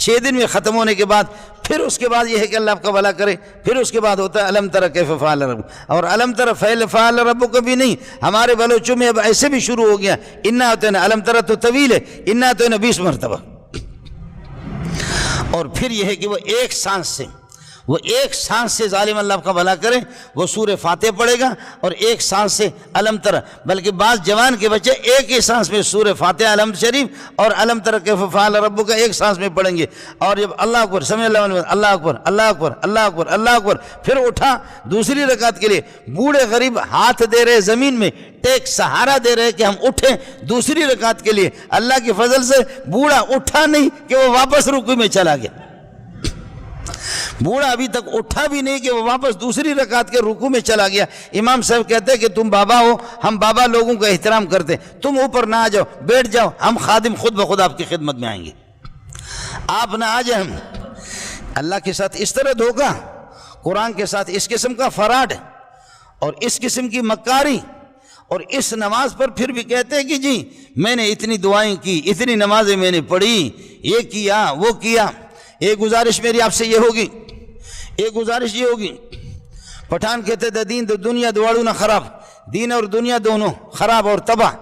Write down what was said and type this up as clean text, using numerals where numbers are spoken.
6 دن میں ختم ہونے کے بعد پھر اس کے بعد یہ ہے کہ اللہ آپ کا بھلا کرے، پھر اس کے بعد ہوتا ہے الم تر کیف فعل ربک، اور الم تر فعل ربک کبھی نہیں، ہمارے بلوچوں میں اب ایسے بھی شروع ہو گیا، انا تو الم تر تو طویل ہے، انا تو 20 مرتبہ، اور پھر یہ ہے کہ وہ ایک سانس سے ظالم اللہ آپ کا بھلا کرے وہ سورہ فاتح پڑھے گا، اور ایک سانس سے علم تر، بلکہ بعض جوان کے بچے ایک ہی سانس میں سورہ فاتح علم شریف اور علم تر کیف فعل ربک ایک سانس میں پڑھیں گے، اور جب اللہ اکبر سمع اللہ لمن حمدہ، اللہ اکبر اللہ اکبر اللہ اکبر اللہ اکبر، پھر اٹھا دوسری رکعت کے لیے، بوڑھے غریب ہاتھ دے رہے زمین میں، ایک سہارا دے رہے کہ ہم اٹھیں دوسری رکعت کے لیے، اللہ کے فضل سے بوڑھا اٹھا نہیں کہ وہ واپس رکوع میں چلا گیا، بوڑھا ابھی تک اٹھا بھی نہیں کہ وہ واپس دوسری رکعت کے رکوع میں چلا گیا۔ امام صاحب کہتے ہیں کہ تم بابا ہو، ہم بابا لوگوں کا احترام کرتے، تم اوپر نہ آ جاؤ، بیٹھ جاؤ، ہم خادم خود بخود آپ کی خدمت میں آئیں گے، آپ نہ آ جائیں۔ اللہ کے ساتھ اس طرح دھوکہ، قرآن کے ساتھ اس قسم کا فراڈ اور اس قسم کی مکاری، اور اس نماز پر پھر بھی کہتے ہیں کہ جی میں نے اتنی دعائیں کی، اتنی نمازیں میں نے پڑھی، یہ کیا وہ کیا۔ ایک گزارش میری آپ سے یہ ہوگی، پٹھان کہتے تھے دین تو دنیا دوڑو نہ خراب، دین اور دنیا دونوں خراب اور تباہ،